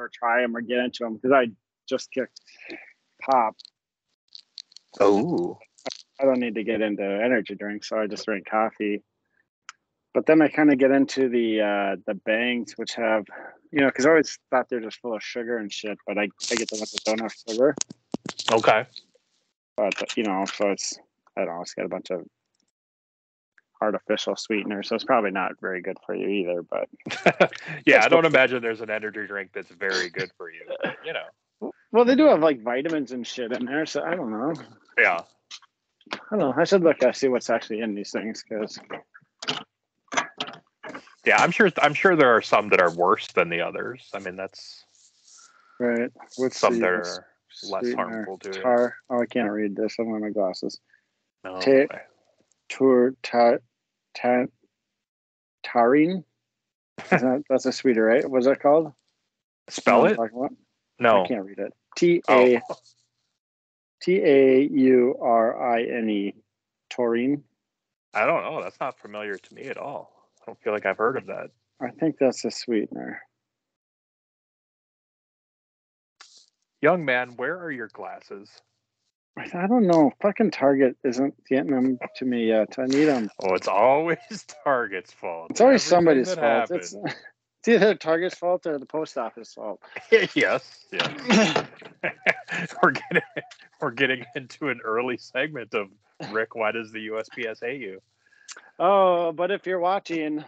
or try them or get into them because I just kicked pop. Oh. I don't need to get into energy drinks, so I just drink coffee. But then I kind of get into the bangs, which have, because I always thought they're just full of sugar and shit, but I get the ones that don't have sugar. Okay. But, so it's, I don't know, it's got a bunch of artificial sweetener, so it's probably not very good for you either. But yeah, I don't imagine there's an energy drink that's very good for you. But, well, they do have like vitamins and shit in there, so I don't know. Yeah. I don't know. I should look at see what's actually in these things because. Yeah, I'm sure there are some that are worse than the others. I mean, that's right. What's some that are less harmful to you. Oh, I can't read this. I'm wearing my glasses. No. Taurine. That's a sweeter, right? What's that called? Spell it? No, I can't read it. Taurine. Taurine. I don't know. That's not familiar to me at all. I don't feel like I've heard of that. I think that's a sweetener. Young man, where are your glasses? I don't know. Fucking Target isn't getting them to me yet. I need them. Oh, it's always Target's fault. It's always somebody's fault. It's either Target's fault or the post office fault. Yes. We're getting into an early segment of Rick. Why does the USPS hate you? Oh, but if you're watching,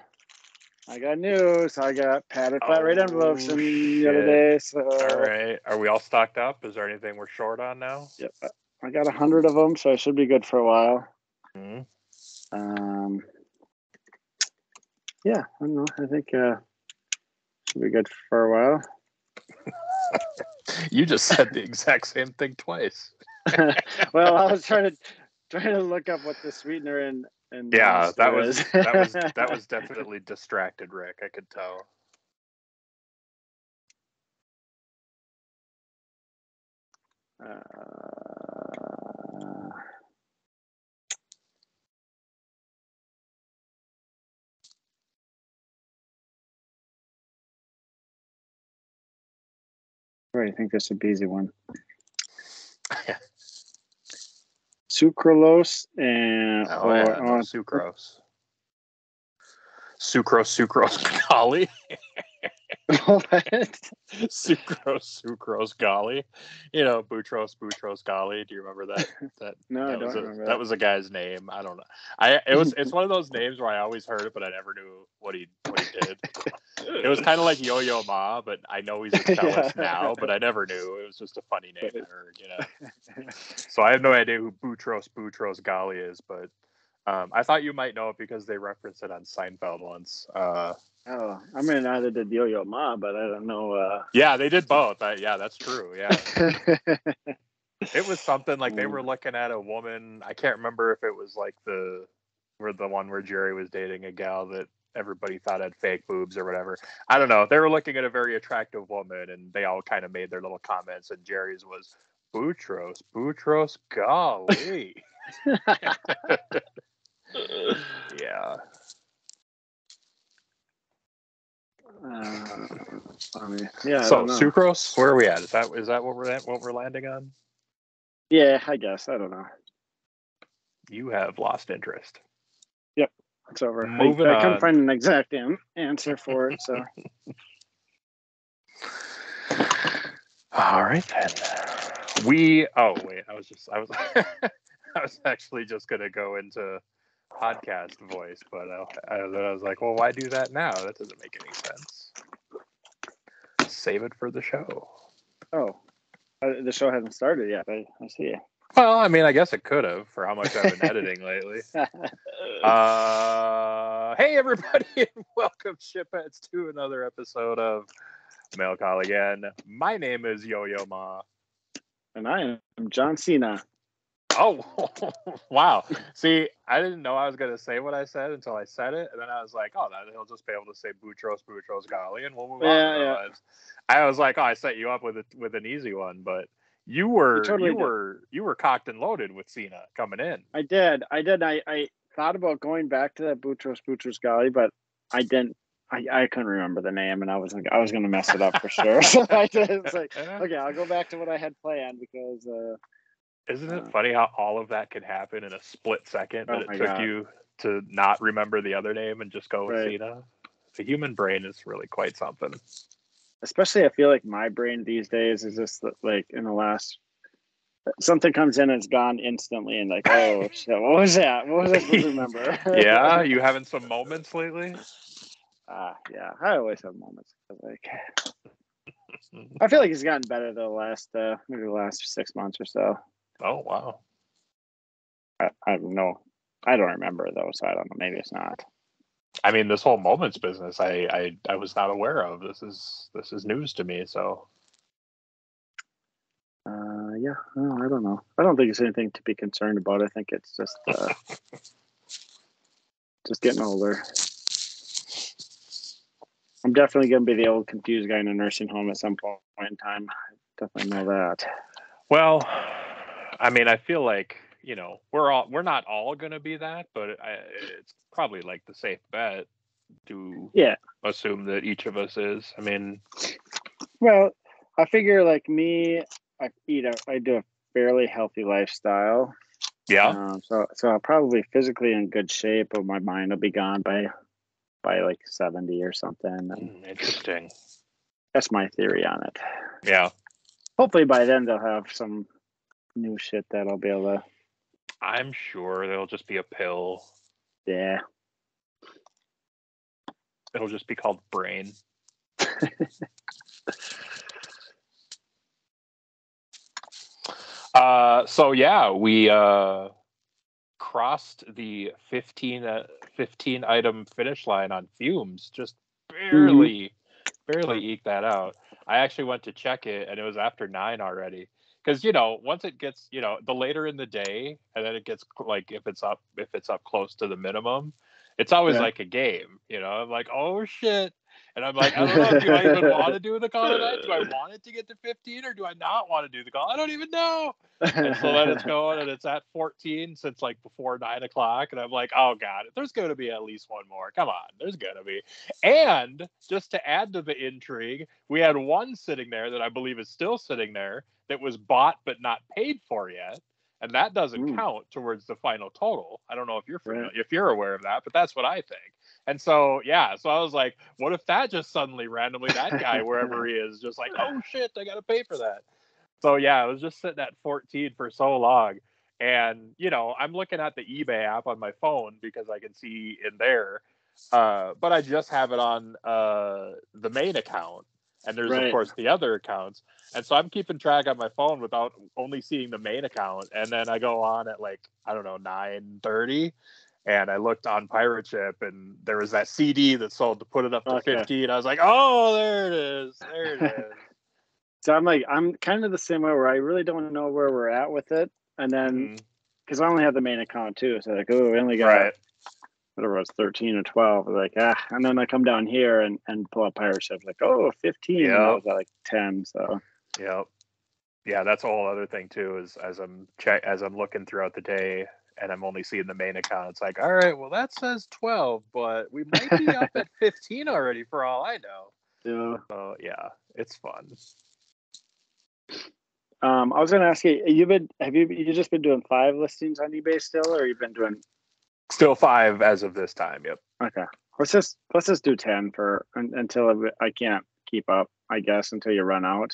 I got news. I got padded flat rate envelopes the other day. So. All right. Are we all stocked up? Is there anything we're short on now? Yep. I got 100 of them, so I should be good for a while. Mm-hmm. Yeah, I don't know. I think should be good for a while. You just said the exact same thing twice. Well, I was trying to look up what the sweetener and yeah, that was definitely distracted, Rick. I could tell. Right, I think this would be easy one. Sucralose and sucrose. Sucrose, golly. What? Sucrose, golly. Boutros, golly. Do you remember that? No, I don't remember that. That was a guy's name. I don't know. It's one of those names where I always heard it, but I never knew what he did. It was kind of like Yo-Yo Ma, but I know he's a cellist now, but I never knew. It was just a funny name I heard, So I have no idea who Boutros Ghali is, but I thought you might know it because they referenced it on Seinfeld once. I mean, either did Yo-Yo Ma, but I don't know. Yeah, they did both. Yeah, that's true. Yeah. It was something like they were looking at a woman. I can't remember if it was like the one where Jerry was dating a gal that everybody thought had fake boobs or whatever. I don't know. They were looking at a very attractive woman, and they all kind of made their little comments. And Jerry's was Boutros, golly. Yeah. So sucrose, where are we at? Is that what we're landing on? Yeah, I guess. I don't know. You have lost interest. Yep, it's over. Moving I couldn't find an exact answer for it, so. All right then. I was I was actually just gonna go into podcast voice, but I was like, well, why do that now? That doesn't make any sense. Save it for the show. Oh, the show hasn't started yet. I see. Well, I mean, I guess it could have for how much I've been editing lately. Hey, everybody, and welcome, shipheads, to another episode of Mail Call Again. My name is Yo-Yo Ma. And I am John Cena. Oh, wow. See, I didn't know I was going to say what I said until I said it. And then I was like, oh, then he'll just be able to say Boutros Ghali, and we'll move on with our lives. I was like, oh, I set you up with an easy one, but you were cocked and loaded with Cena coming in. I did. I thought about going back to that Boutros Ghali, but I didn't I couldn't remember the name, and I was going to mess it up for sure. So it's like, okay, I'll go back to what I had planned because. Isn't it funny how all of that can happen in a split second that Oh it my took God. you to not remember the other name and just go with Right. Cena? The human brain is really quite something. Especially, I feel like my brain these days is just like in the last. Something comes in and it's gone instantly, and like, oh shit, what was that? What was I supposed to remember? Yeah, you having some moments lately? Yeah, I always have moments. Like, I feel like it's gotten better the last maybe the last 6 months or so. Oh wow. I don't know. I don't remember though, so I don't know. Maybe it's not. I mean, this whole moments business, I was not aware of. This is news to me. So Yeah, well, I don't know. I don't think it's anything to be concerned about. I think it's just getting older. I'm definitely going to be the old confused guy in a nursing home at some point in time. I definitely know that. well, I mean, I feel like we're not all gonna be that, but it's probably like the safe bet to Yeah. assume that each of us is. I mean, Well, I figure like me, I do a fairly healthy lifestyle. yeah. So I'm probably physically in good shape, but my mind will be gone by like 70 or something. And Interesting. that's my theory on it. Yeah. Hopefully by then they'll have some new shit that I'll be able to. I'm sure there'll just be a pill. Yeah. It'll just be called Brain. So yeah, we crossed the 15 item finish line on fumes. Just barely eked that out. I actually went to check it, and it was after 9 already. Because once it gets the later in the day, and then it gets like if it's up close to the minimum, it's always Yeah. like a game. I'm like, oh shit. And I'm like, I don't know. Do I even want to do the call tonight? Do I want it to get to 15, or do I not want to do the call? I don't even know. And so then it's going, and it's at 14 since like before 9 o'clock. And I'm like, oh God, there's going to be at least one more. Come on, there's going to be. And just to add to the intrigue, we had one sitting there that I believe is still sitting there that was bought but not paid for yet. And that doesn't count towards the final total. I don't know if you're familiar, if you're aware of that, but that's what I think. And so, yeah, so I was like, what if that just suddenly randomly, that guy, wherever he is, just like, oh shit, I got to pay for that. So yeah, I was just sitting at 14 for so long. And, I'm looking at the eBay app on my phone because I can see in there. But I just have it on the main account. And there's, of course, the other accounts. And so I'm keeping track on my phone without only seeing the main account. And then I go on at like, I don't know, 9:30. And I looked on Pirate Ship, and there was that CD that sold to put it up to 15. I was like, oh, there it is. There it is. So I'm kind of the same way where I really don't know where we're at with it. And then, because I only have the main account too. So like, oh, we only got whatever it was, 13 or 12. Like, and then I come down here and pull up Pirate Ship. Like, oh, 15. Yep. And I was at like 10. So, yeah, that's a whole other thing too, is as I'm looking throughout the day and I'm only seeing the main account, it's like, all right, well, that says 12, but we might be up at 15 already for all I know. Yeah. So yeah, it's fun. I was going to ask you, have you just been doing 5 listings on eBay still, or you've been doing still 5 as of this time? Yep. Okay. Let's just do 10 until I can't keep up, I guess, until you run out.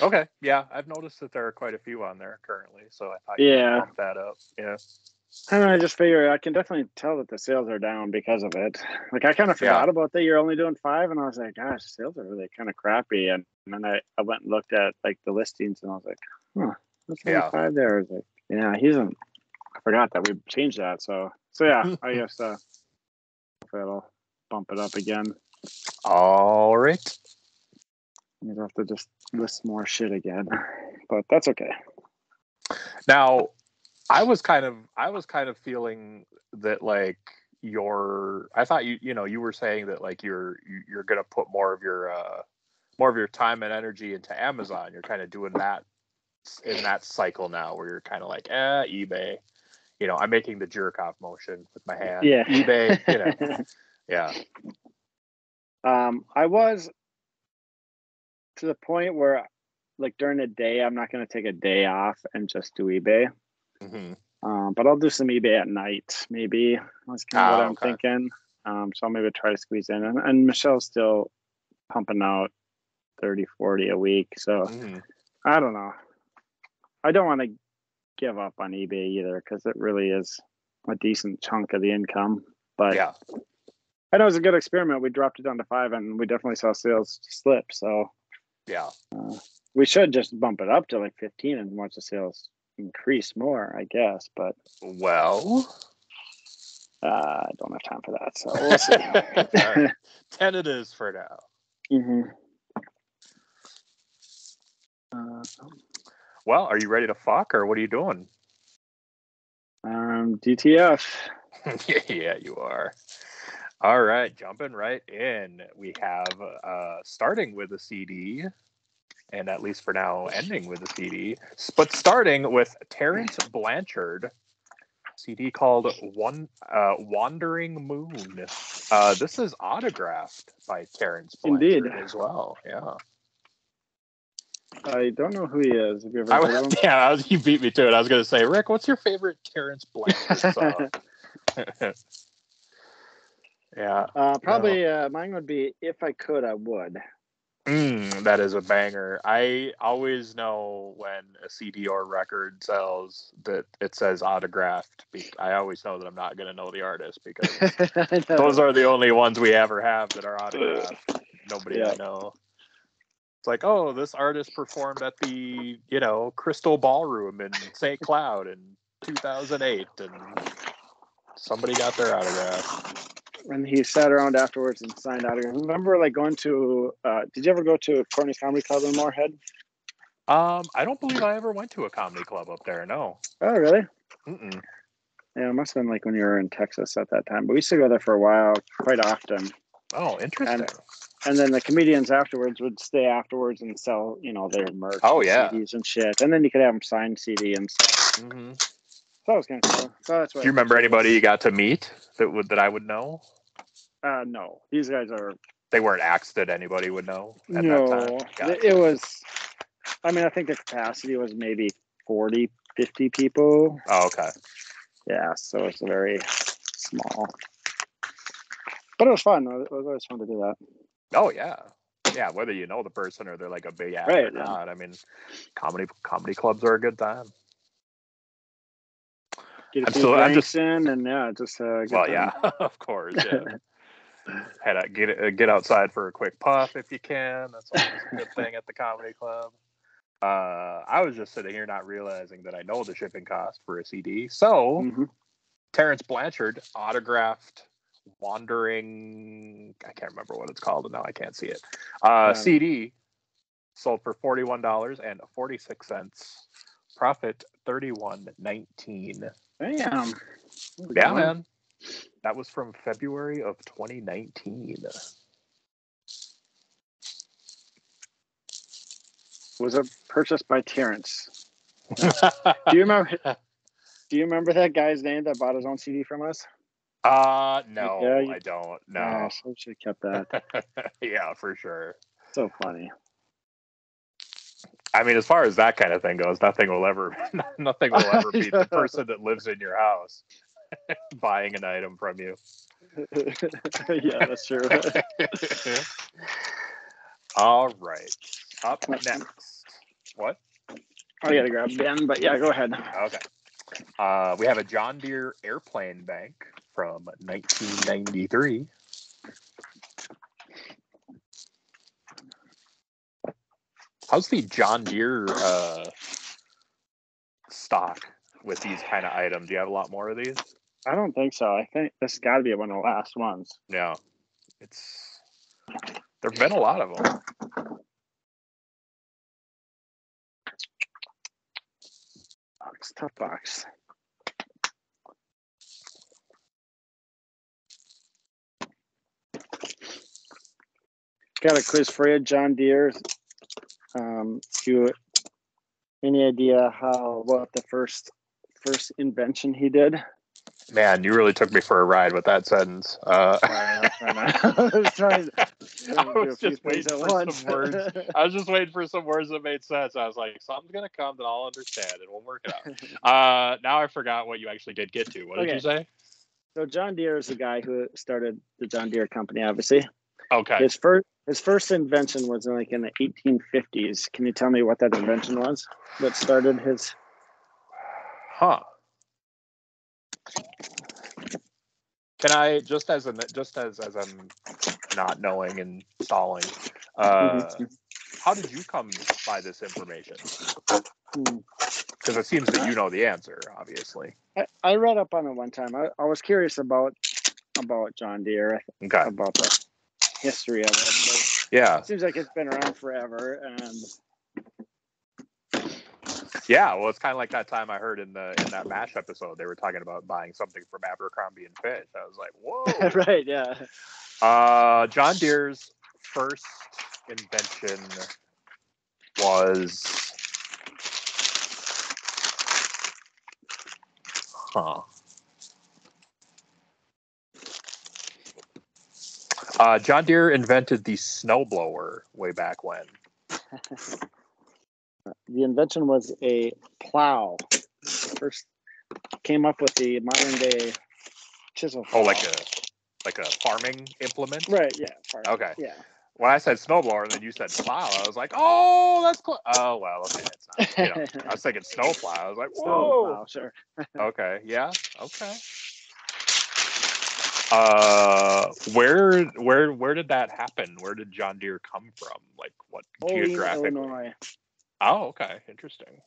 Okay. Yeah, I've noticed that there are quite a few on there currently, so I thought you could bump that up. Yeah. And I just figure I can definitely tell that the sales are down because of it. Like I kind of forgot about that you're only doing 5, and I was like, gosh, sales are really kind of crappy. And then I went and looked at like the listings, and I was like, that's only 5 there. I was like, yeah, I forgot that we changed that. So yeah, I guess that'll bump it up again. All right. You'd have to just list more shit again, but that's okay. Now, I was kind of feeling that like I thought you were saying that like you're gonna put more of your time and energy into Amazon. You're kind of doing that in that cycle now, where you're kind of like, eBay. I'm making the jerk off motion with my hand. Yeah. eBay. Yeah. I was to the point where, like during the day, I'm not going to take a day off and just do eBay. Mm-hmm. But I'll do some eBay at night, maybe. That's kind of what I'm Okay. thinking. So I'll maybe try to squeeze in. And Michelle's still pumping out 30, 40 a week. So Mm-hmm. I don't know. I don't want to give up on eBay either because it really is a decent chunk of the income. But Yeah. I know it was a good experiment. We dropped it down to 5 and we definitely saw sales slip. So Yeah. we should just bump it up to like 15 and watch the sales increase more, I guess. But Well, I don't have time for that. So we'll see. all right. 10 it is for now. Mm-hmm. Well, are you ready to fuck or what are you doing? DTF. Yeah, you are. All right, jumping right in. We have starting with a CD, and at least for now, ending with a CD, but starting with Terrence Blanchard, CD called Wandering Moon. This is autographed by Terrence Indeed. Blanchard as well. Yeah. I don't know who he is. Have you ever heard of him? Yeah, you beat me to it. I was going to say, Rick, what's your favorite Terrence Blanchard song? Yeah. Probably mine would be If I Could, I Would. That is a banger. I always know when a CD or record sells that it says autographed. I always know that I'm not going to know the artist because those are the only ones we ever have that are autographed. Nobody I know. It's like, oh, this artist performed at the, Crystal Ballroom in St. Cloud in 2008, and somebody got their autograph. And he sat around afterwards and signed autographs. Remember, like going to? Did you ever go to Courtney's Comedy Club in Moorhead? I don't believe I ever went to a comedy club up there. No. Oh, really? Mm-mm. Yeah, it must have been like when you were in Texas at that time. But we used to go there for a while, quite often. Oh, interesting. And then the comedians afterwards would stay afterwards and sell, their merch, Oh, yeah. CDs and shit. And then you could have them sign CD and stuff. Mm-hmm. So that was kind of cool. So that's what. Do you remember anybody you got to meet that I would know? No, these guys are. They weren't acts that anybody would know at that No, time? Gotcha. it was. I mean, I think the capacity was maybe 40, 50 people. Oh, okay. Yeah, so it's very small. But it was fun. It was always fun to do that. Oh, yeah. Yeah, whether you know the person or they're like a big act or not. I mean, comedy clubs are a good time. Get a few drinks in and just good time. Yeah, of course, yeah. Get outside for a quick puff if you can. That's always a good thing at the comedy club. I was just sitting here not realizing that I know the shipping cost for a CD. So, Terrence Blanchard autographed Wandering, I can't remember what it's called, and now I can't see it. CD sold for $41.46. Profit $31.19. Damn. Yeah, man. That was from February of 2019. Was it purchased by Terrence? Do you remember that guy's name that bought his own CD from us? No, I don't. No. Gosh, I should have kept that. Yeah, for sure. So funny. I mean, as far as that kind of thing goes, nothing will ever beat the person that lives in your house buying an item from you. Yeah, that's true. All right. Up next. What? I gotta grab Ben, but yeah, go ahead. Okay. We have a John Deere airplane bank from 1993. How's the John Deere stock with these kind of items? Do you have a lot more of these? I don't think so. I think this got to be one of the last ones. Yeah. There've been a lot of them. Tough box. Got a quiz for you, John Deere. Any idea what the first invention he did? Man, you really took me for a ride with that sentence. I was trying to I do a was few just things waiting at for once. some words. I was just waiting for some words that made sense. I was like, something's gonna come that I'll understand, and we'll work it out. Now I forgot what you actually did get to. What did you say? So John Deere is the guy who started the John Deere company, obviously. Okay. His first invention was in the 1850s. Can you tell me what that invention was that started his? Huh. Can I just as I'm not knowing and stalling, how did you come by this information? Because it seems that you know the answer, obviously. I read up on it one time. I was curious about John Deere, about the history of it. Yeah. It seems like it's been around forever, and yeah, well, it's kind of like that time I heard in that MASH episode, they were talking about buying something from Abercrombie and Fitch. I was like, whoa. Right, yeah. John Deere's first invention was, John Deere invented the snowblower way back when. The invention was a plow. First came up with the modern day chisel plow. Oh, like a farming implement? Right, yeah. Farming. Okay. Yeah. When I said snowblower and then you said plow, I was like, oh, that's cool. Oh, well, okay, it's not. I was thinking snowplow. I was like, whoa. Snowplow, sure. Okay, yeah, okay. Where did that happen? Where did John Deere come from? Like, what geographically? Illinois. Oh, okay, interesting.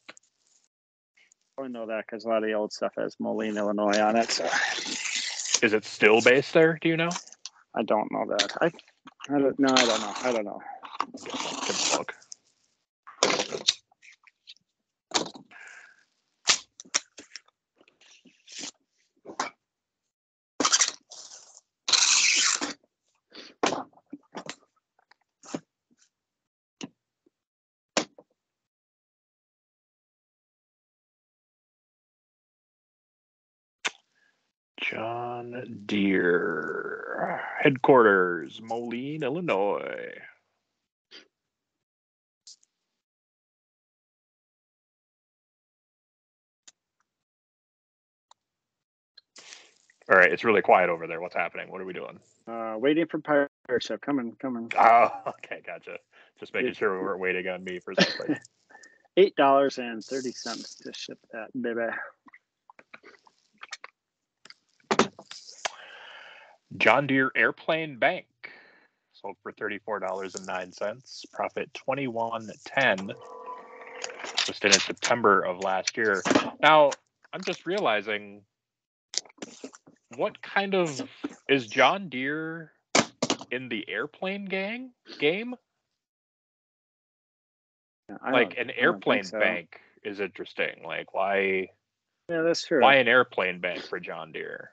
I know that because a lot of the old stuff has Moline, Illinois on it. So, is it still based there? Do you know? I don't know that. I don't know. I don't know. I can look. John Deere headquarters, Moline, Illinois. All right, it's really quiet over there. What's happening? What are we doing? Waiting for Mayochup. Coming. Oh, okay, gotcha. Just making sure we weren't waiting on me for something. $8.30 to ship that, baby. John Deere Airplane Bank sold for $34.09. Profit $21.10. Listed in September of last year. Now, I'm just realizing, what kind of is John Deere in the airplane game? Like an airplane bank is interesting. Like, why? Yeah, that's true. Why an airplane bank for John Deere?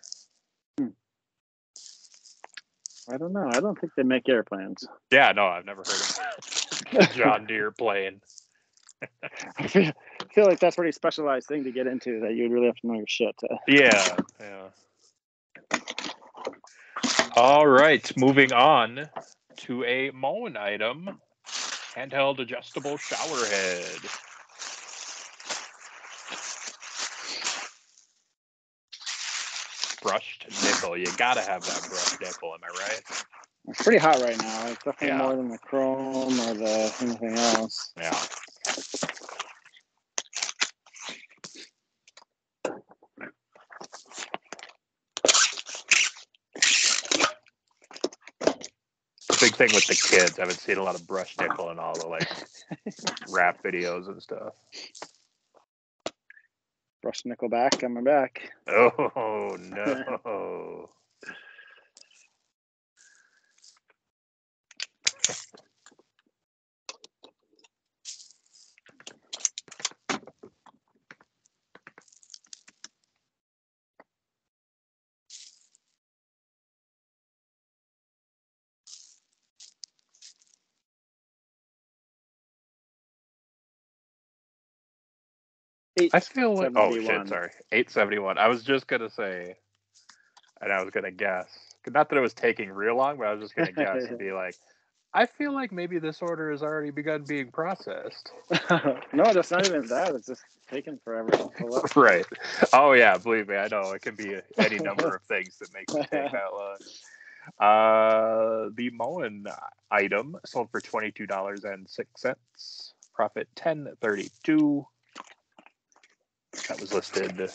I don't know. I don't think they make airplanes. Yeah, no, I've never heard of a John Deere plane. I feel like that's a pretty specialized thing to get into that you'd really have to know your shit. Yeah. All right, moving on to a Moen item. Handheld adjustable shower head. Brushed nickel. You gotta have that brushed nickel, am I right? It's pretty hot right now. It's definitely more than the chrome or the anything else. Yeah. Big thing with the kids. I haven't seen a lot of brushed nickel in all the rap videos and stuff. Brushed nickel back, coming back. Oh no. I feel like, oh shit, sorry, 871. I was just gonna say And I was going to guess. Not that it was taking real long, but I was just going to guess and be like, I feel like maybe this order has already begun being processed. No, that's not even that. It's just taking forever to pull up. Right. Oh, yeah. Believe me, I know. It can be any number of things that make it take that long. The Moen item sold for $22.06. Profit $10.32. That was listed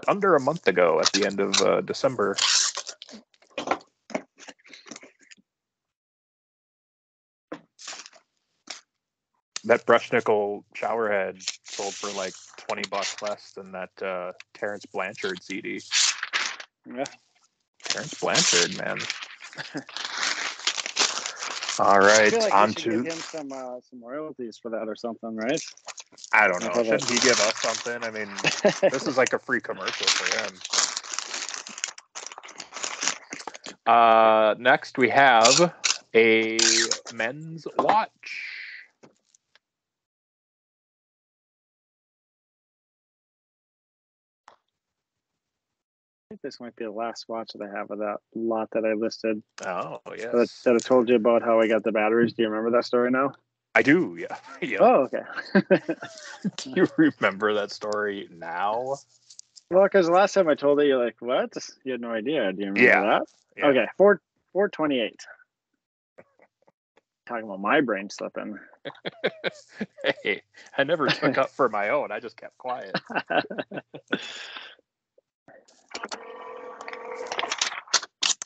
under a month ago at the end of December. That brush nickel shower head sold for like $20 less than that Terrence Blanchard CD. Yeah. Terrence Blanchard, man. All right, I feel like on we should to give him some royalties for that or something, right? I don't know. Shouldn't he give us something? I mean, this is like a free commercial for him. Next, we have a men's watch. I think this might be the last watch that I have of that lot that I listed. Oh, yes. That I told you about how I got the batteries. Do you remember that story now? I do, yeah. Yep. Oh, okay. Do you remember that story now? Well, because the last time I told it, you're like, what? You had no idea. Do you remember that? Yeah. Okay, 428. Talking about my brain slipping. Hey, I never took up for my own. I just kept quiet.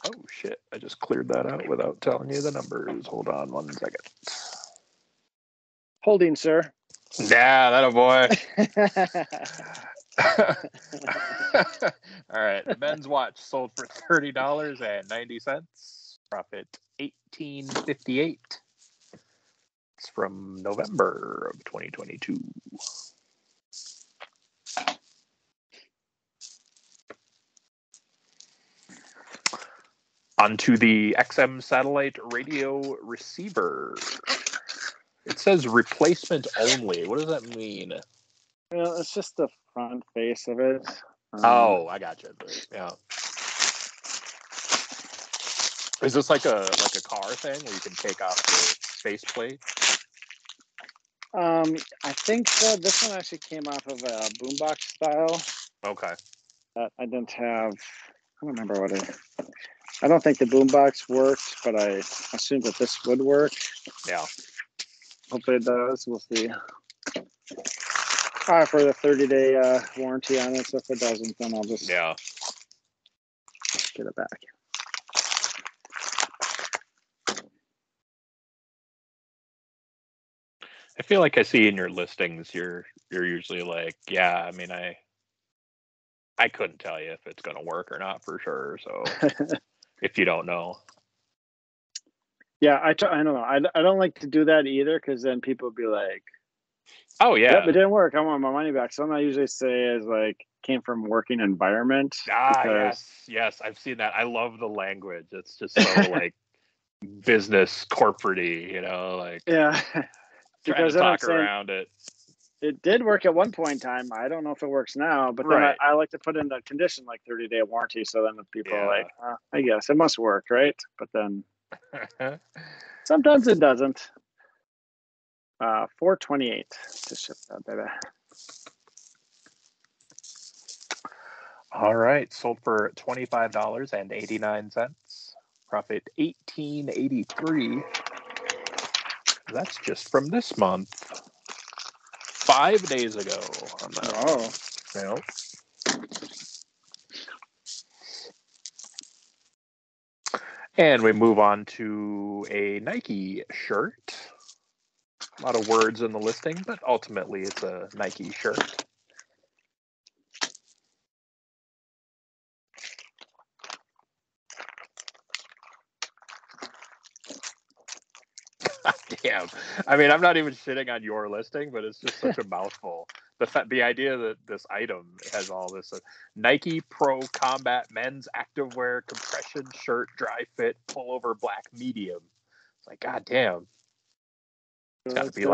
Oh, shit. I just cleared that out without telling you the numbers. Hold on 1 second. Holding, sir. Yeah, that a boy. All right. The men's watch sold for $30.90. Profit $18.58. It's from November of 2022. Onto the XM satellite radio receiver. It says replacement only. What does that mean? Well, it's just the front face of it. Oh, I got you. Yeah. Is this like a car thing where you can take off the faceplate? I think so. This one actually came off of a boombox style. Okay. I didn't have. I don't remember what it. I don't think the boombox worked, but I assume that this would work. Yeah. Hopefully it does. We'll see. For the 30-day warranty on it. So if it doesn't, then I'll just get it back. I feel like I see in your listings, you're usually like, yeah, I mean, I couldn't tell you if it's going to work or not for sure. So if you don't know. Yeah, I don't know. I don't like to do that either because then people be like, oh, yeah. Yep, it didn't work. I want my money back. Something I usually say is like, came from working environment. Yes. I've seen that. I love the language. It's just so like business corporate-y, like yeah. trying to talk around it. It did work at one point in time. I don't know if it works now, but then I like to put in the condition like 30-day warranty. So then the people are like, I guess it must work, right? But then sometimes it doesn't. 428 to ship that, baby. All right, sold for $25.89. Profit $18.83. That's just from this month. 5 days ago on that. Oh. Yep. And we move on to a Nike shirt. A lot of words in the listing, but ultimately it's a Nike shirt. Damn. I mean, I'm not even shitting on your listing, but it's just such a mouthful. The idea that this item has all this Nike Pro Combat men's activewear compression shirt, dry fit, pullover black medium. It's like, god damn. It's got to be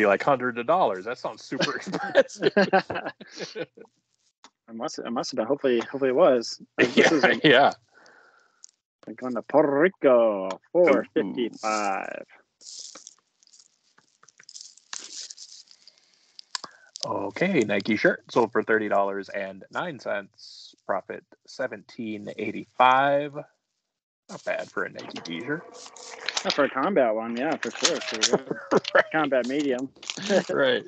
like $100. That sounds super expensive. It must have been. Hopefully it was. This is Yeah. I'm going to Puerto Rico, $4.55. Okay, Nike shirt sold for $30.09. Profit $17.85. Not bad for a Nike t-shirt. Not for a combat one, yeah, for sure. Right. Combat medium. Right.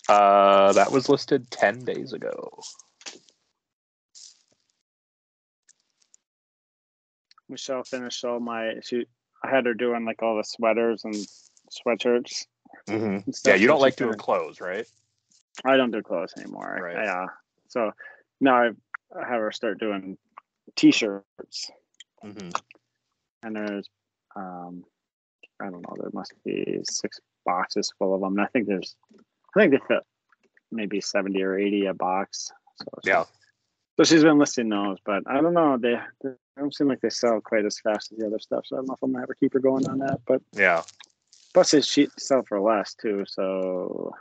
That was listed 10 days ago. Michelle finished all I had her doing like all the sweaters and sweatshirts. Mm-hmm. And stuff, Yeah, you don't so like doing clothes, right? I don't do clothes anymore. Right. Yeah. So now I have her start doing t-shirts. Mm-hmm. And there's, I don't know, there must be 6 boxes full of them. And I think they fit maybe 70 or 80 a box. Yeah. So she's been listing those, but I don't know. They don't seem like they sell quite as fast as the other stuff. So I don't know if I'm gonna have her keep her going on that. But yeah. Plus, they sell for less too. So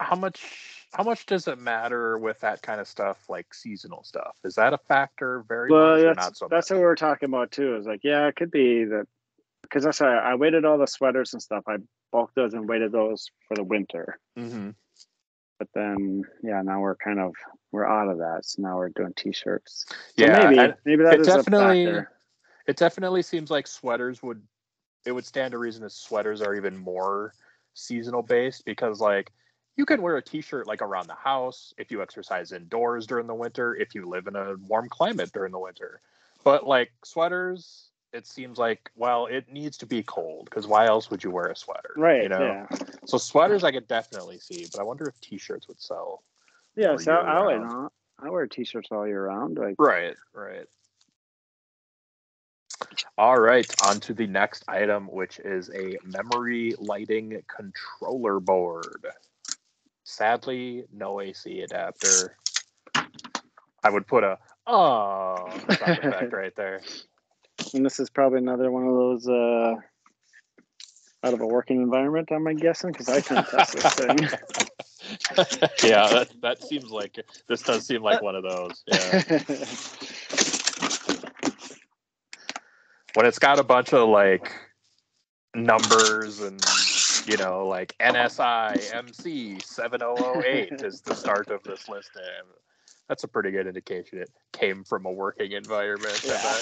how much does it matter with that kind of stuff, like seasonal stuff? Is that a factor very much or not so much? That's what we were talking about too. Is like, yeah, it could be that because that's why I waited all the sweaters and stuff. I bulked those and waited those for the winter. Mm-hmm. But then, yeah, now we're out of that. So now we're doing t-shirts. So Yeah, maybe that is a factor. It definitely seems like it would stand to reason that sweaters are even more seasonal based, because like you can wear a t-shirt like around the house if you exercise indoors during the winter, if you live in a warm climate during the winter. But like sweaters, it seems like, well, it needs to be cold, because why else would you wear a sweater? Right. You know? Yeah. So sweaters I could definitely see, but I wonder if t-shirts would sell. Yeah. So I wear t-shirts all year round. Like Right. All right, on to the next item, which is a memory lighting controller board. Sadly, no AC adapter. I would put a sound effect right there. And this is probably another one of those out of a working environment, I'm guessing, because I couldn't test this thing. Yeah, that seems like, this does seem like one of those. Yeah. When it's got a bunch of like numbers and, you know, like NSI MC 7008 is the start of this list. That's a pretty good indication it came from a working environment. Yeah.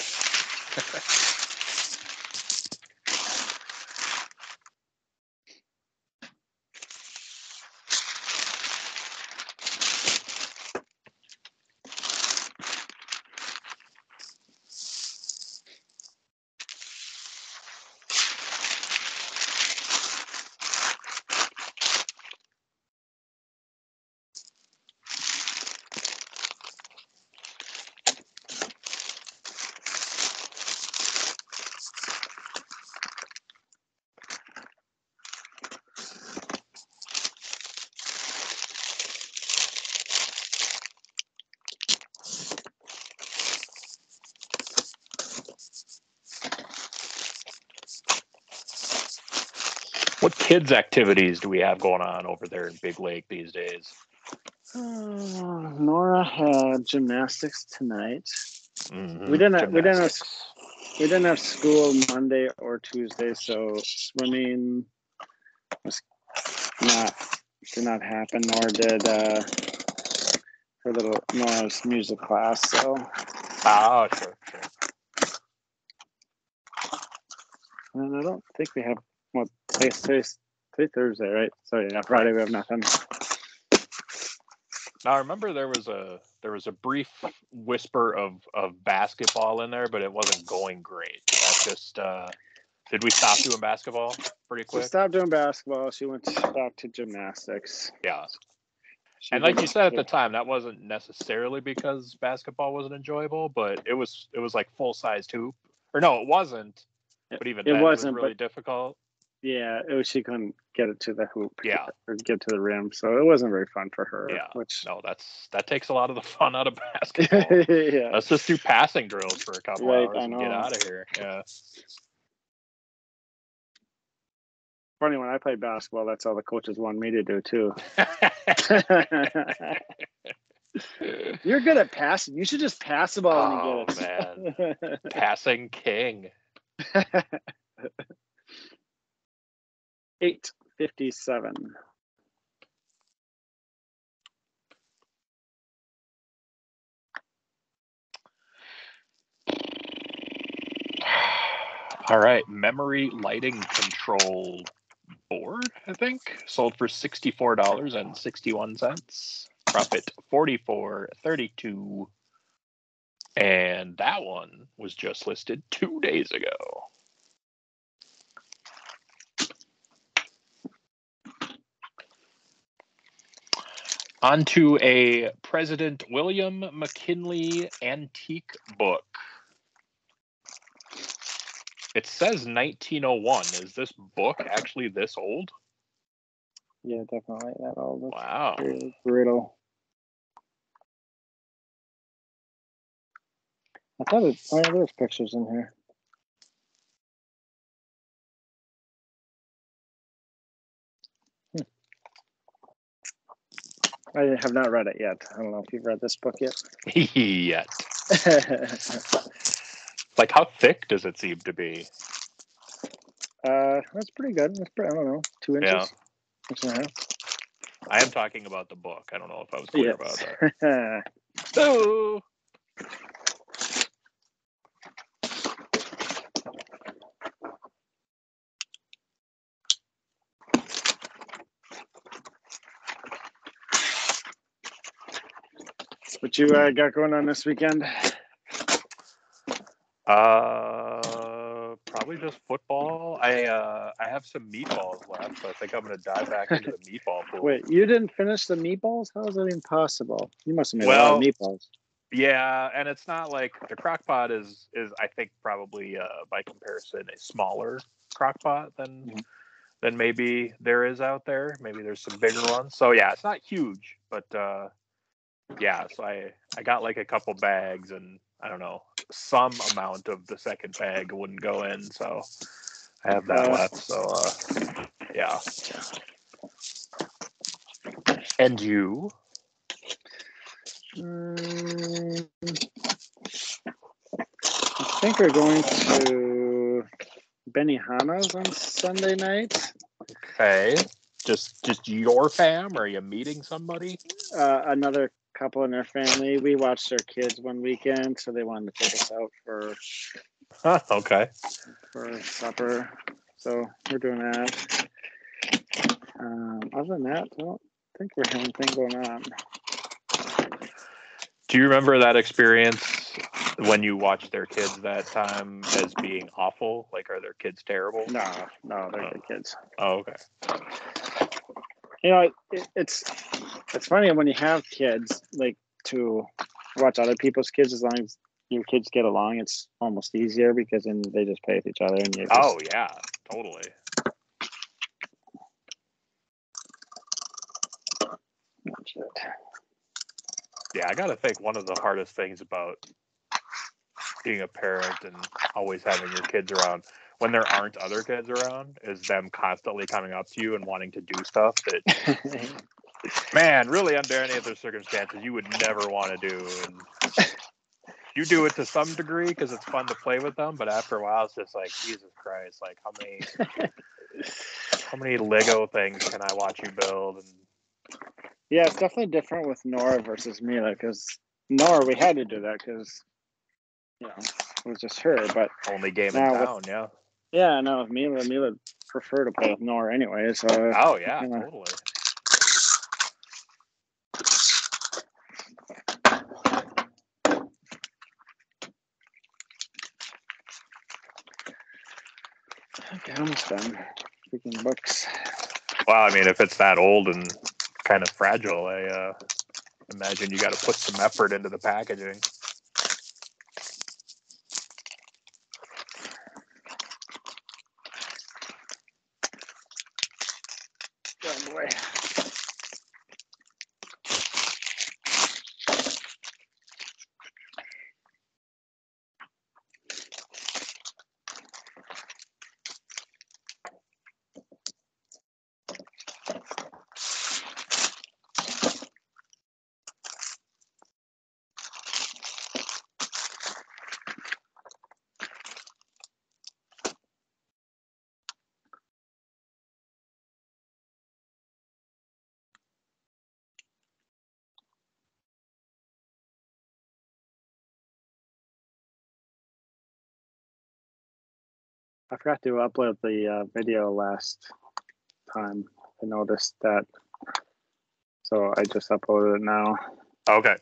What kids' activities do we have going on over there in Big Lake these days? Nora had gymnastics tonight. Mm-hmm. We didn't have school Monday or Tuesday, so swimming did not happen, nor did her little Nora's music class. So Sure. and I don't think we have today's Thursday, right? So yeah, Friday we have nothing. Now I remember there was a brief whisper of basketball in there, but it wasn't going great. That's just did we stop doing basketball pretty quick? She stopped doing basketball. She went back to gymnastics. Yeah. And like you said at the time, that wasn't necessarily because basketball wasn't enjoyable, but it was like full-sized hoop. Or no, it wasn't. But even then, it was really difficult. Yeah, she couldn't get it to the hoop. Yeah. Or get to the rim, so it wasn't very fun for her. Yeah. Which that takes a lot of the fun out of basketball. Yeah. Let's just do passing drills for a couple hours and get out of here. Yeah. Funny, when I played basketball, that's all the coaches wanted me to do too. You're good at passing. You should just pass the ball when you get man. it. Passing king. 8:57. All right, memory lighting control board, I think, sold for $64.61. Profit $44.32, and that one was just listed 2 days ago. Onto a President William McKinley antique book. It says 1901. Is this book actually this old? Yeah, definitely that old. Wow. Really brutal. I thought it. Oh, yeah, there's pictures in here. I have not read it yet. I don't know if you've read this book yet. Yet. Like, how thick does it seem to be? That's pretty good. That's pretty, I don't know, 2 inches. Yeah. 1.5 inches. I am talking about the book. I don't know if I was clear about that. Oh. What you got going on this weekend? Probably just football. I have some meatballs left, so I think I'm gonna dive back into the meatball pool. Wait, you didn't finish the meatballs? How is that even possible? You must have made a lot Well, of meatballs. yeah, and it's not like the crock pot is I think probably by comparison a smaller crock pot than maybe there is out there. Maybe there's some bigger ones. So yeah, it's not huge, but yeah, so I got like a couple bags, and I don't know, some amount of the second bag wouldn't go in, so I have that left. So yeah. And you? I think we're going to Benihana's on Sunday night. Okay. Just your fam, or are you meeting somebody? Another couple in their family. We watched their kids one weekend, so they wanted to take us out for okay. for supper. So we're doing that. Other than that, I don't think we have anything going on. Do you remember that experience when you watched their kids that time as being awful? Like, are their kids terrible? No, they're good kids. Oh, okay. You know, it's funny when you have kids, like, to watch other people's kids. As long as your kids get along, it's almost easier because then they just play with each other. And you just, oh yeah, totally. Yeah, I gotta think one of the hardest things about being a parent and always having your kids around when there aren't other kids around is them constantly coming up to you and wanting to do stuff that man, really under any other circumstances you would never want to do. And you do it to some degree because it's fun to play with them, but after a while it's just like, Jesus Christ, like how many Lego things can I watch you build? And yeah, it's definitely different with Nora versus Mila, because Nora, we had to do that because, you know, it was just her. But only game in town, yeah. Yeah, no, with Mila prefer to play with Nora anyway. So oh yeah, totally. Okay, almost done. Freaking books. Well, I mean, if it's that old and kind of fragile, I imagine you got to put some effort into the packaging. Oh boy. I forgot to upload the video last time. I noticed that, so I just uploaded it now. Okay.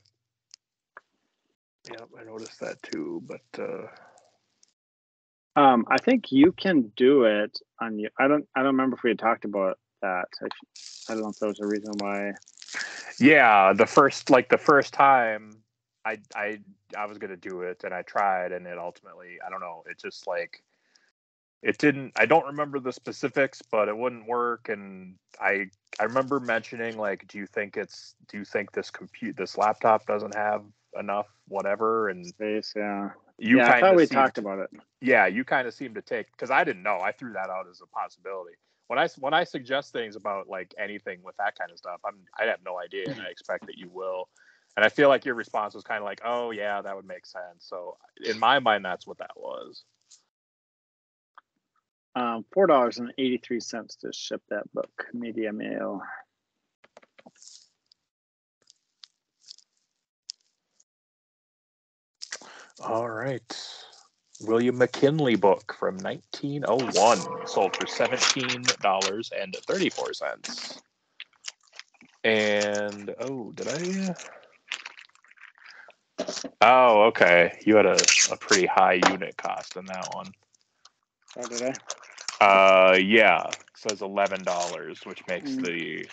Yep, I noticed that too, but I think you can do it on you. I don't remember if we had talked about that. I don't know if there was a reason why. yeah, the first time I was gonna do it and I tried and it ultimately, I don't know, it just like it didn't. I don't remember the specifics, but it wouldn't work. And I remember mentioning like, do you think this laptop doesn't have enough whatever? And Space, yeah. you I thought we talked about it. Yeah, you kind of seem to take, because I didn't know. I threw that out as a possibility. When I suggest things about like anything with that kind of stuff, I have no idea, and I expect that you will. And I feel like your response was kind of like, "Oh yeah, that would make sense." So in my mind, that's what that was. $4.83 to ship that book, media mail. All right. William McKinley book from 1901 sold for $17.34. And did I? Oh, okay. You had a pretty high unit cost in that one. Oh, did I? Yeah. It says $11, which makes the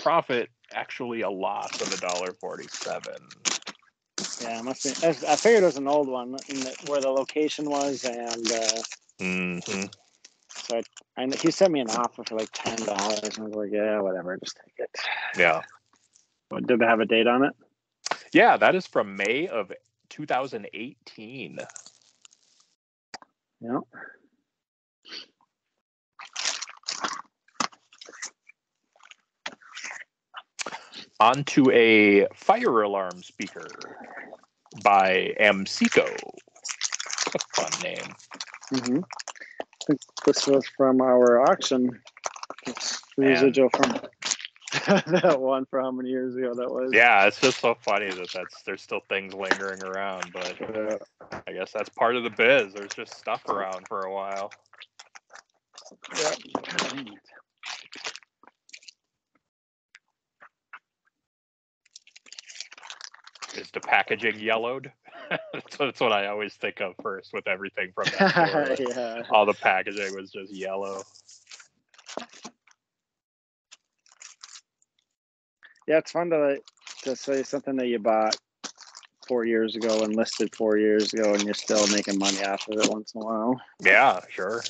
profit actually a loss of $1.47. Yeah, it must be. I figured it was an old one where the location was, and so he sent me an offer for like $10, and I was like, yeah, whatever, just take it. Yeah. Did they have a date on it? Yeah, that is from May of 2018. Yeah. Onto a fire alarm speaker by Amseco. That's a fun name. Mm-hmm. I think this was from our auction. Residual from that one for how many years ago that was. Yeah, it's just so funny that there's still things lingering around, but I guess that's part of the biz. There's just stuff around for a while. Yeah. Is the packaging yellowed? That's what I always think of first with everything from that store. Yeah. All the packaging was just yellow. Yeah, it's fun to say something that you bought 4 years ago and listed 4 years ago, and you're still making money off of it once in a while. Yeah, sure.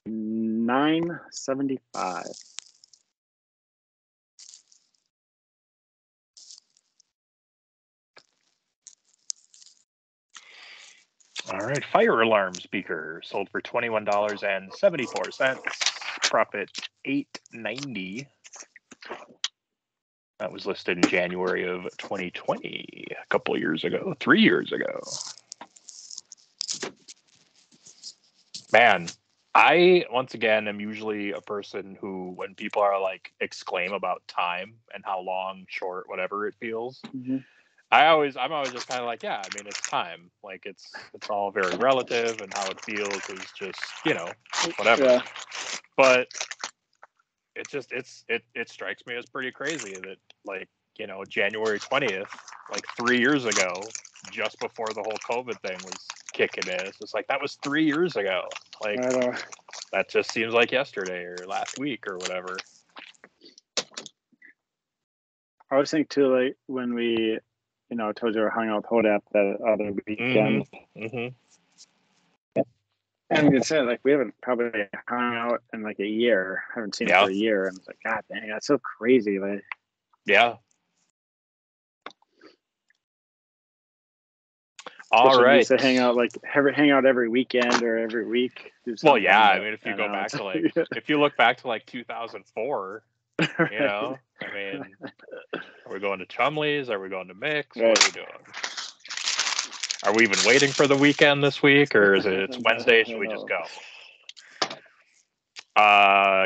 $9.75. All right, fire alarm speaker sold for $21.74. Profit $8.90. That was listed in January of 2020, a couple of years ago, 3 years ago. Man, I once again am usually a person who, when people are like exclaim about time and how long, short, whatever it feels, I'm always just kind of like, yeah, I mean, it's time. Like it's all very relative, and how it feels is just, whatever. Yeah. But it strikes me as pretty crazy that, like, January 20th, like 3 years ago, just before the whole COVID thing was kicking in, it's just like, that was 3 years ago. Like, that just seems like yesterday or last week or whatever. I was thinking too, like when we, told you we hung out with Hodap that other weekend. And you said, like, we haven't probably hung out in like a year. I haven't seen it for a year. And it's like, God dang, that's so crazy. Like, yeah. All right. Used to hang out every weekend or every week. Well, yeah. I mean, if you go back to if you look back to like 2004, You know, I mean, are we going to Chumley's? Are we going to Mix? Right. What are we doing? Are we even waiting for the weekend this week, or is it's Wednesday? Should we just go?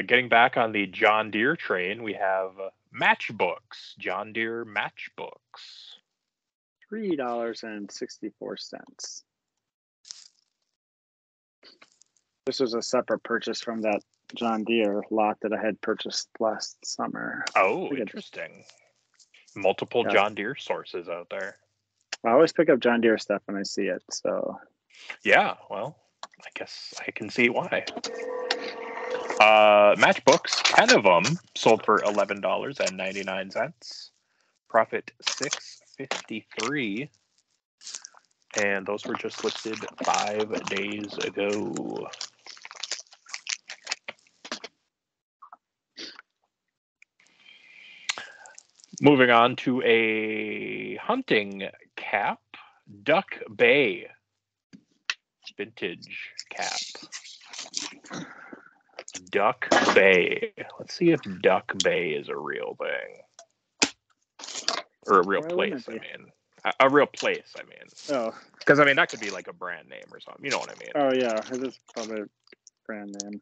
Getting back on the John Deere train, we have matchbooks. John Deere matchbooks. $3.64. This was a separate purchase from that John Deere lot that I had purchased last summer. Oh, interesting. Multiple Yeah. John Deere sources out there. I always pick up John Deere stuff when I see it. So yeah, well, I guess I can see why. Matchbooks, 10 of them sold for $11.99. Profit $6.53. And those were just listed 5 days ago. Moving on to a hunting cap, Duck Bay vintage cap. Duck Bay. Let's see if Duck Bay is a real thing. Or a real place, I mean. A real place, I mean. Oh. Because, I mean, that could be like a brand name or something. You know what I mean? Oh, yeah. It is probably a brand name.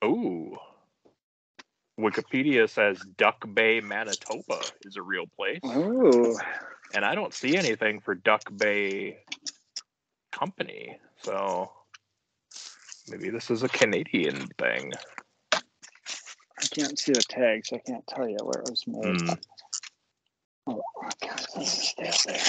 Ooh. Wikipedia says Duck Bay, Manitoba is a real place. Oh. And I don't see anything for Duck Bay Company. So maybe this is a Canadian thing. I can't see the tag, so I can't tell you where it was made. Oh, God, this is still there.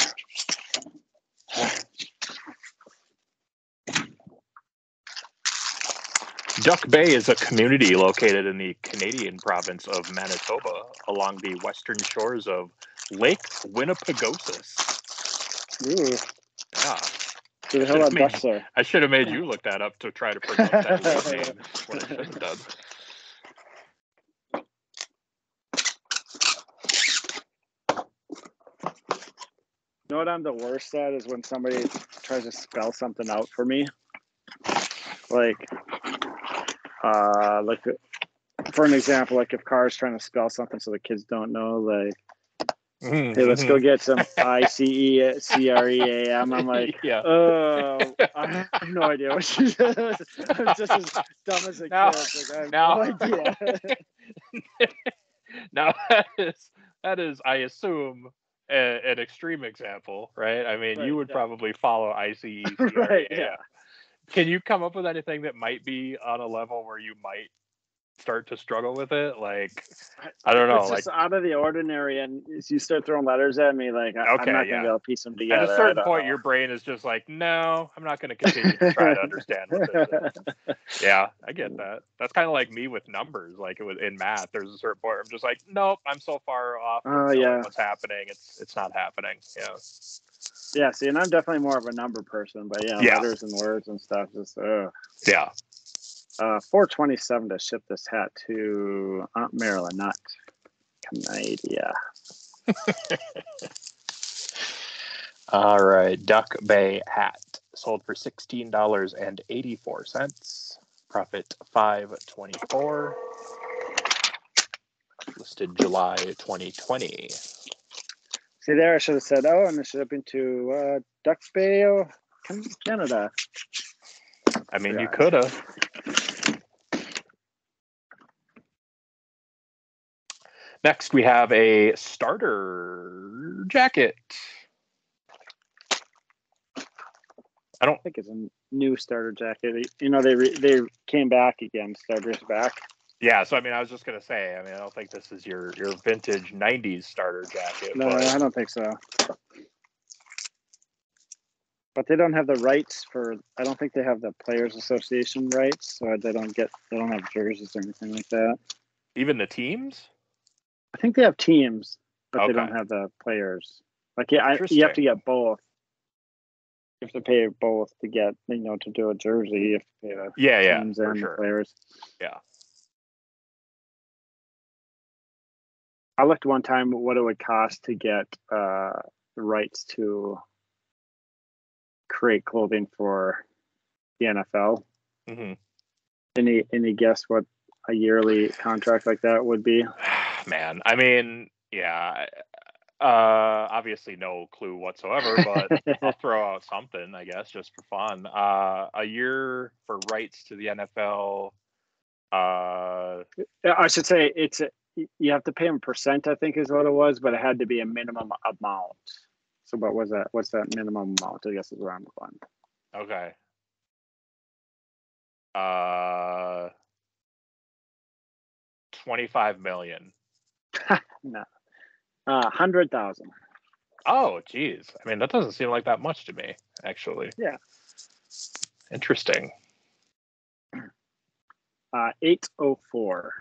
Duck Bay is a community located in the Canadian province of Manitoba along the western shores of Lake Winnipegosis. Ooh. Yeah. Who the hell are ducks there? I should have made you look that up to try to pronounce that lake name. That's what I should have done. You know what I'm the worst at is when somebody tries to spell something out for me. Like for an example, like if Car's trying to spell something so the kids don't know, like, hey, let's go get some ICECREAM. I'm like, yeah. I have no idea what she says. I'm just as dumb as a kid. Like, I have no idea. Now that is, I assume, an extreme example, right? I mean, you would probably follow ICECREAM. Right, yeah. Can you come up with anything that might be on a level where you might start to struggle with it? Like, I don't know. It's just out of the ordinary, and you start throwing letters at me, like, I'm not going to be able to piece them together. At a certain point, your brain is just like, no, I'm not going to continue to try to understand what this is. Yeah, I get that. That's kind of like me with numbers. Like in math, there's a certain point where I'm just like, nope, I'm so far off from knowing what's happening. It's not happening. Yeah. Yeah, see, and I'm definitely more of a number person, but letters and words and stuff, just yeah. $4.27 to ship this hat to Maryland, not Canada. All right, Duck Bay hat sold for $16.84. Profit $5.24. Listed July 2020. See there, I should have said, and it's shipping to Duck Bay, Canada. I mean, you could have. Next, we have a starter jacket. I don't think it's a new starter jacket. You know, they came back again. Starter's back. Yeah, so I mean, I was just gonna say. I mean, I don't think this is your vintage '90s starter jacket. No, I don't think so. But they don't have the rights for. I don't think they have the Players Association rights, so they don't have jerseys or anything like that. Even the teams? I think they have teams, but they don't have the players. Like, you have to get both. You have to pay both to get, to do a jersey. You have to pay the teams and the players. Yeah. I looked one time what it would cost to get the rights to create clothing for the NFL. Mm-hmm. Any guess what a yearly contract like that would be? Man, I mean, yeah. Obviously no clue whatsoever, but I'll throw out something, I guess, just for fun. A year for rights to the NFL. I should say you have to pay them percent, I think is what it was, but it had to be a minimum amount. So what was that? What's that minimum amount? I guess is where I'm going. Okay. 25 million. No. 100,000. Oh, geez. I mean, that doesn't seem like that much to me, actually. Yeah. Interesting. 804.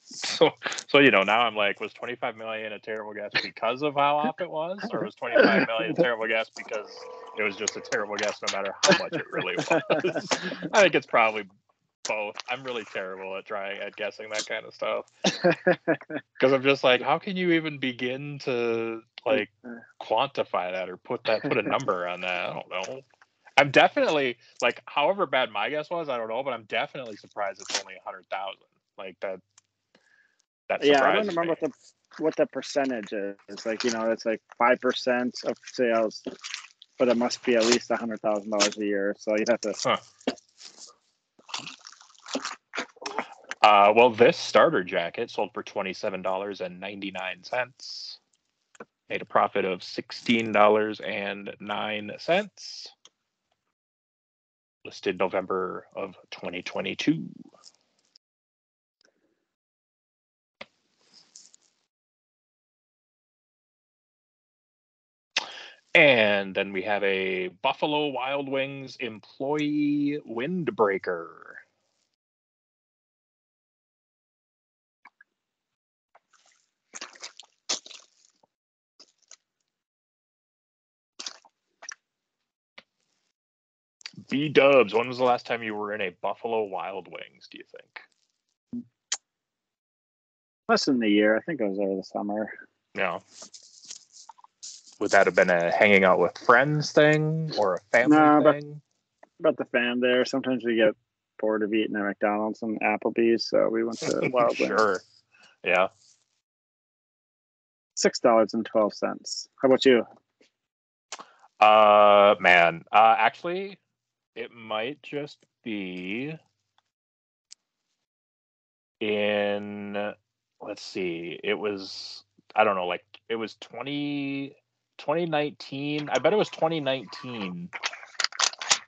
So now I'm like, was 25 million a terrible guess because of how off it was, or was 25 million a terrible guess because it was just a terrible guess no matter how much it really was? I think it's probably both. I'm really terrible at guessing that kind of stuff because I'm just like, how can you even begin to like quantify that or put a number on that? I don't know. I'm definitely like, however bad my guess was, I don't know, but I'm definitely surprised it's only 100,000. Like that. Yeah, I don't remember what the percentage is. Like, it's like 5% of sales, but it must be at least $100,000 a year. So you'd have to. Huh. Well, this starter jacket sold for $27.99. Made a profit of $16.09. Listed November of 2022. And then we have a Buffalo Wild Wings employee windbreaker. B-dubs, when was the last time you were in a Buffalo Wild Wings, do you think? Less than a year. I think it was over the summer. Yeah. Would that have been a hanging out with friends thing or a family thing? But the fam there. Sometimes we get bored of eating at McDonald's and Applebee's, so we went to Wild Wings. Sure. Yeah. $6.12. How about you? Man. Actually, it might just be in, let's see, it was, I don't know, like it was 2019. I bet it was 2019.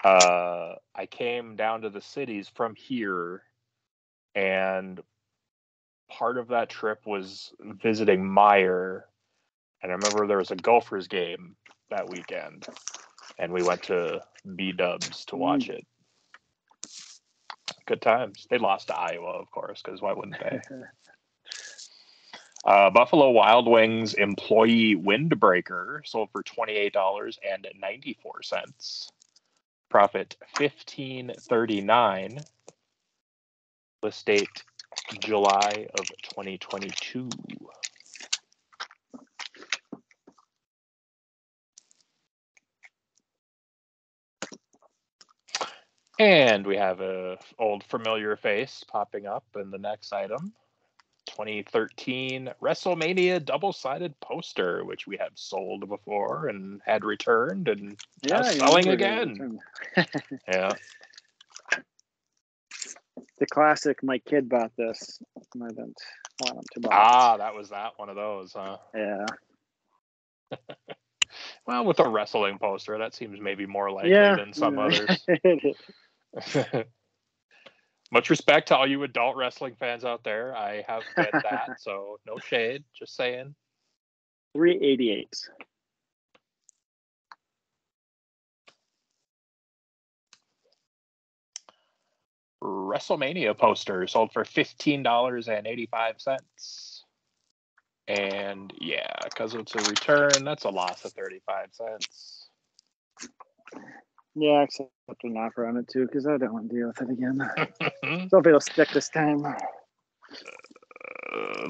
I came down to the cities from here, and part of that trip was visiting Meyer. And I remember there was a Gophers game that weekend, and we went to B-dubs to watch it. Good times. They lost to Iowa, of course, because why wouldn't they? Buffalo Wild Wings employee windbreaker sold for $28.94. Profit $15.39. List date July of 2022. And we have a old familiar face popping up in the next item. 2013 WrestleMania double-sided poster, which we have sold before and had returned and now selling again. Yeah. The classic, my kid bought this. I didn't want him to buy it. That was one of those, huh? Yeah. Well, with a wrestling poster, that seems maybe more likely than some others. Much respect to all you adult wrestling fans out there. I have been that, so no shade. Just saying. $3.88. WrestleMania poster sold for $15.85. And yeah, because it's a return, that's a loss of 35 cents. Yeah, except an offer on it too, because I don't want to deal with it again. So if it'll stick this time.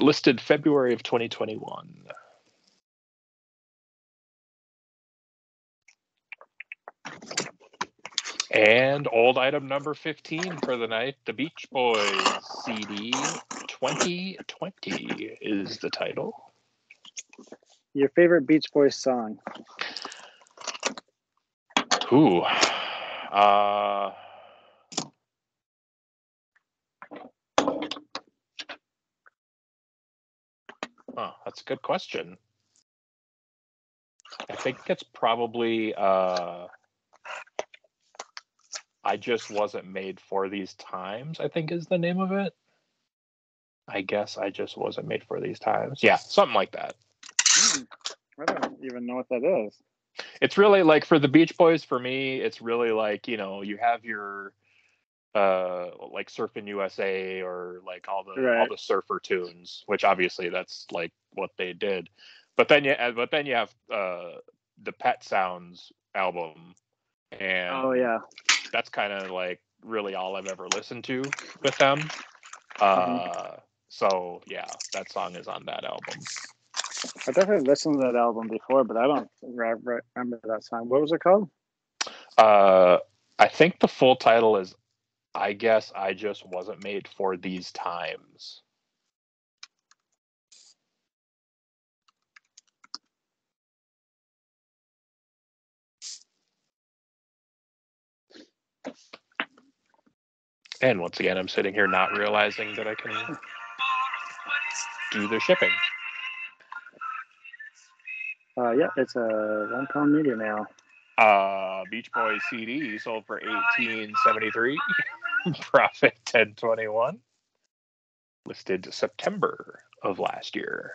Listed February of 2021. And old item number 15 for the night, the Beach Boys CD 2020 is the title. Your favorite Beach Boys song? Ooh. That's a good question. I think it's probably I Just Wasn't Made for These Times, I think is the name of it. I guess I Just Wasn't Made for These Times. Yeah, something like that. I don't even know what that is. It's really like for the Beach Boys, for me, it's really like, you have your like Surfin' USA or like all the surfer tunes, which obviously that's like what they did. But then you have the Pet Sounds album, and that's kind of like really all I've ever listened to with them. So yeah, that song is on that album. I definitely listened to that album before, but I don't remember that song. What was it called? I think the full title is I Guess I Just Wasn't Made for These Times. And once again, I'm sitting here not realizing that I can do the shipping. Yeah, it's a £1 media mail. Beach Boys CD sold for $18.73. Profit $10.21. Listed September of last year.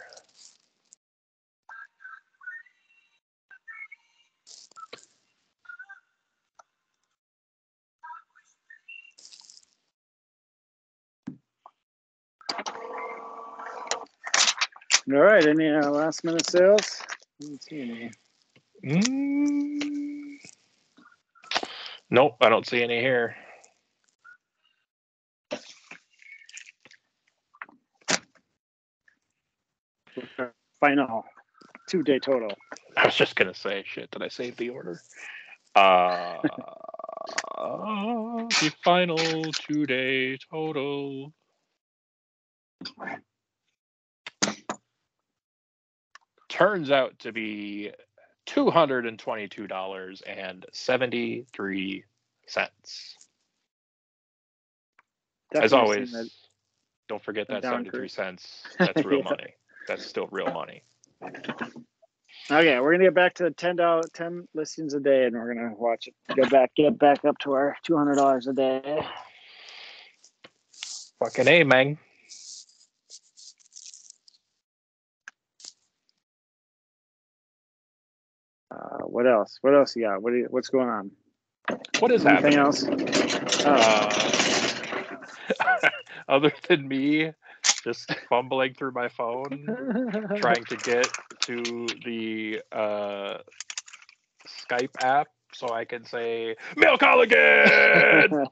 All right. Any last minute sales? I don't see any. Nope, I don't see any here. Final 2-day total. I was just gonna say, shit, did I save the order? The final 2-day total. Turns out to be $222.73. As always, don't forget that 73 cents. That's real money. That's still real money. Okay, we're gonna get back to 10 listings a day, and we're gonna watch it. Get back up to our $200 a day. Fucking A, man. What else? What else you got? What's going on? What is Anything happening? Else? Other than me just fumbling through my phone, trying to get to the Skype app so I can say, Milk Colligan!